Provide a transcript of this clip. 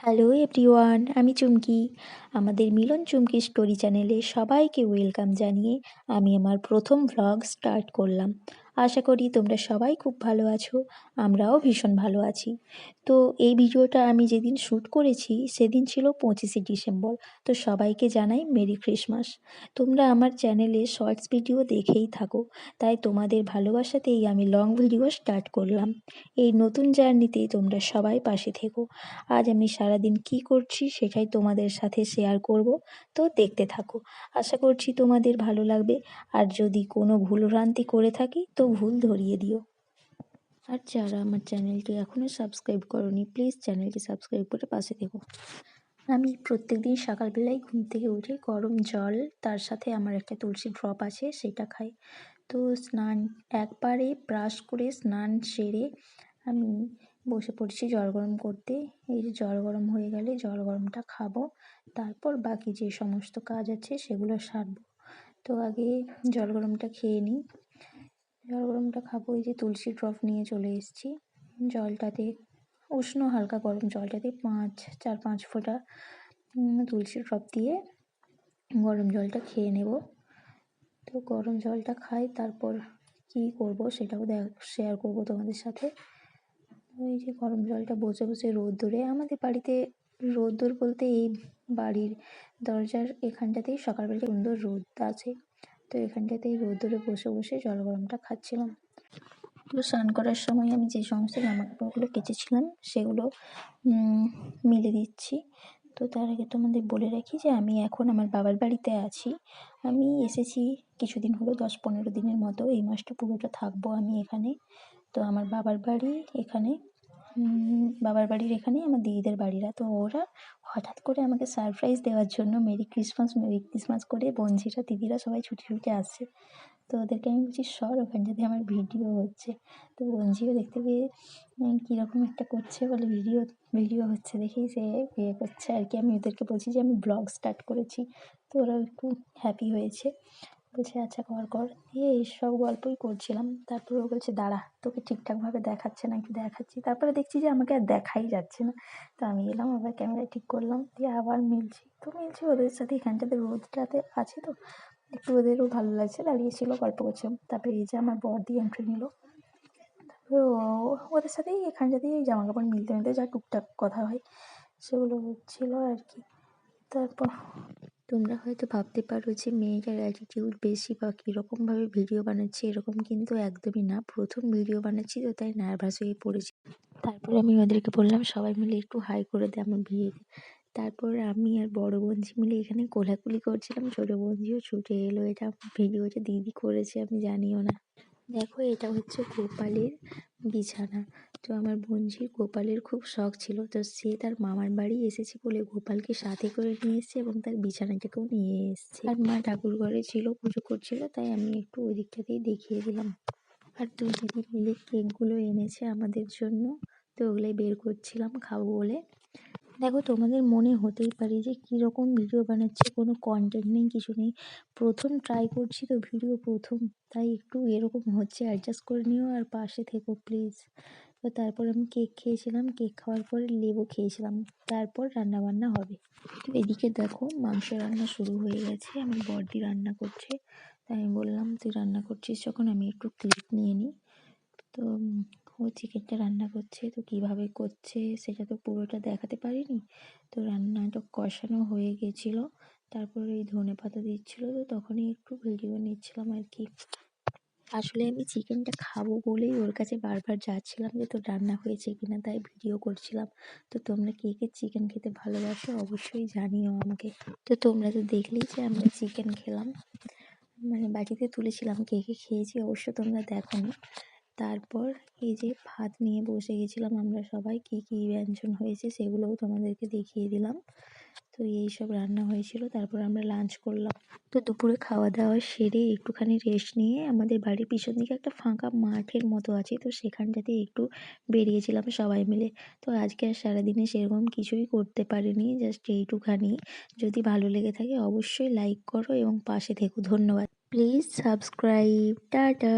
Hello everyone, আমি চুমকি। আমাদের মিলন চুমকি story চ্যানেলে সবাইকে ওয়েলকাম জানিয়ে আমি আমার প্রথম ভ্লগ স্টার্ট করলাম। আশা করি তোমরা সবাই খুব ভালো আছো, আমরাও ভীষণ ভালো আছি। তো এই ভিডিওটা আমি যেদিন শ্যুট করেছি সেদিন ছিল 25শে ডিসেম্বর। তো সবাইকে জানাই মেরি ক্রিসমাস। তোমরা আমার চ্যানেলে শর্টস ভিডিও দেখেই থাকো, তাই তোমাদের ভালোবাসাতেই আমি লং ভিডিও স্টার্ট করলাম। এই নতুন জার্নিতে তোমরা সবাই পাশে থেকো। আজ আমি সারাদিন কি করছি সেটাই তোমাদের সাথে শেয়ার করব, তো দেখতে থাকো। আশা করছি তোমাদের ভালো লাগবে, আর যদি কোনো ভুলভ্রান্তি করে থাকি তো ভুল ধরিয়ে দিও। আর যারা আমার চ্যানেলটি এখনও সাবস্ক্রাইব করোনি, প্লিজ চ্যানেলটি সাবস্ক্রাইব করে পাশে থেকো। আমি প্রত্যেকদিন সকালবেলায় ঘুম থেকে উঠে গরম জল, তার সাথে আমার একটা তুলসী ড্রপ আছে, সেটা খাই। তো স্নান একবারে ব্রাশ করে স্নান সেরে আমি বসে পড়ছি জল গরম করতে। এই যে জল গরম হয়ে গেলে জল গরমটা খাবো, তারপর বাকি যে সমস্ত কাজ আছে সেগুলো সারবো। তো আগে জল গরমটা খেয়ে নিই। জল গরমটা খাবো, এই যে তুলসী ড্রপ নিয়ে চলে এসেছি। জলটাতে উষ্ণ হালকা গরম জলটাতে 4-5 ফোঁটা তুলসী ড্রপ দিয়ে গরম জলটা খেয়ে নেব। তো গরম জলটা খাই, তারপর কি করব সেটাও শেয়ার করব তোমাদের সাথে। ওই যে গরম জলটা বসে বসে রোদ্দুরে, আমাদের বাড়িতে রোদ্দুর বলতে এই বাড়ির দরজার এখানটাতেই সকালবেলা সুন্দর রোদ আছে, তো এখানটাতেই রোদ্দুরে বসে বসে জল গরমটা খাচ্ছিলাম। তো স্নান করার সময় আমি যে সমস্ত জামা কাপড়গুলো কেচেছিলাম সেগুলো মেলে দিচ্ছি। তো তার আগে তোমাদের বলে রাখি যে আমি এখন আমার বাবার বাড়িতে আছি। আমি এসেছি কিছুদিন হলো, 10-15 দিনের মতো। এই মাসটা পুরোটা থাকবো আমি এখানে। তো আমার বাবার বাড়ি এখানে, বাবার বাড়ির এখানেই আমার দিদিদের বাড়িরা। তো ওরা হঠাৎ করে আমাকে সারপ্রাইজ দেওয়ার জন্য মেরি ক্রিসমাস করে বোনঝিরা দিদিরা সবাই ছুটে ছুটে আসছে। তো ওদেরকে আমি বলছি সর, ওখানটাতে আমার ভিডিও হচ্ছে। তো বোনঝিও দেখতে পেয়ে কীরকম একটা করছে, বলে ভিডিও হচ্ছে দেখেই সে ইয়ে করছে আর কি। আমি ওদেরকে বলছি যে আমি ব্লগ স্টার্ট করেছি, তো ওরাও একটু হ্যাপি হয়েছে, বলছে আচ্ছা কর দিয়ে এইসব গল্পই করছিলাম। তারপরে ও বলছে দাঁড়া, তোকে ঠিকঠাকভাবে দেখাচ্ছে না, একটু দেখাচ্ছি। তারপরে দেখছি যে আমাকে আর দেখাই যাচ্ছে না। তো আমি এলাম, আবার ক্যামেরা ঠিক করলাম, দিয়ে আবার মিলছি ওদের সাথে। এখানটাতে রোদটাতে আছে তো একটু ওদেরও ভালো লাগছে, দাঁড়িয়েছিল গল্প করছিলাম। তারপরে এই যে আমার বড়দি এন্ট্রি নিল, তারপরে ওদের সাথেই এখানটাতেই জামা কাপড় মিলতে যা টুকটাক কথা হয় সেগুলো হচ্ছিলো আর কি। তারপর তোমরা হয়তো ভাবতে পারো যে মেয়েটার অ্যাটিটিউড বেশি বা কীরকমভাবে ভিডিও বানাচ্ছে, এরকম কিন্তু একদমই না। প্রথম ভিডিও বানাচ্ছি তো তাই নার্ভাস হয়ে পড়েছি। তারপর আমি ওদেরকে বললাম সবাই মিলে একটু হাই করে দে আমার ভিডিওতে। তারপর আমি আর বড় বোনঝি মিলে এখানে কোলাকুলি করছিলাম, ছোটো বোনঝিও ছুটে এলো। এটা ভিডিওটা দিদি করেছে, আমি জানিও না। দেখো এটা হচ্ছে গোপালের বিছানা। তো আমার বোনঝির গোপালের খুব শখ ছিল, তো সে তার মামার বাড়ি এসেছে বলে গোপালকে সাথে করে নিয়ে এসছে এবং তার বিছানাটাকেও নিয়ে এসছে। আর মা ঠাকুর ঘরে ছিল, পুজো করছিল, তাই আমি একটু ওই দিকটাতেই দেখিয়ে দিলাম। আর দুই দিদি মিলে কেকগুলো এনেছে আমাদের জন্য, তো ওগুলোই বের করছিলাম খাবো বলে। দেখো তোমাদের মনে হতেই পারে যে কীরকম ভিডিও বানাচ্ছে, কোনো কন্টেন্ট নেই, কিছু নেই। প্রথম ট্রাই করছি তো ভিডিও প্রথম, তাই একটু এরকম হচ্ছে, অ্যাডজাস্ট করে নিও আর পাশে থেকো প্লিজ। তো তারপর আমি কেক খেয়েছিলাম, কেক খাওয়ার পরে লেবু খেয়েছিলাম, তারপর রান্নাবান্না হবে। তো এদিকে দেখো মাংস রান্না শুরু হয়ে গেছে, আমার বড়দি রান্না করছে। তাই আমি বললাম তুই রান্না করছিস যখন আমি একটু ক্লিপ নিয়ে নিই। তো ও চিকেনটা রান্না করছে, তো কীভাবে করছে সেটা তো পুরোটা দেখাতে পারিনি। তো রান্নাটা কষানো হয়ে গেছিলো, তারপর এই ধনেপাতা দিচ্ছিলো, তো তখনই একটু ভিডিও নিচ্ছিলাম আর কি। আসলে আমি চিকেনটা খাবো বলেই ওর কাছে বারবার যাচ্ছিলাম যে তোর রান্না হয়েছে কিনা, তাই ভিডিও করছিলাম। তো তোমরা কে কে চিকেন খেতে ভালোবাসো অবশ্যই জানিও আমাকে। তো তোমরা তো দেখলেই যে আমরা চিকেন খেলাম, মানে বাটিতে তুলেছিলাম, কে কে খেয়েছি অবশ্য তোমরা দেখো না। তারপর এই যে ভাত নিয়ে বসে গেছিলাম আমরা সবাই, কী কী ব্যঞ্জন হয়েছে সেগুলোও তোমাদেরকে দেখিয়ে দিলাম। তো এই সব রান্না হয়েছিল, তারপর আমরা লাঞ্চ করলাম। তো দুপুরে খাওয়া দাওয়া সেরে একটুখানি রেস্ট নিয়ে আমাদের বাড়ির পিছন দিকে একটা ফাঁকা মাঠের মতো আছে, তো সেখানটাতে একটু বেরিয়েছিলাম সবাই মিলে। তো আজকে আর সারাদিনে সেরকম কিছুই করতে পারিনি, জাস্ট এইটুখানি। যদি ভালো লেগে থাকে অবশ্যই লাইক করো এবং পাশে থেকো। ধন্যবাদ। Please subscribe. টাটা।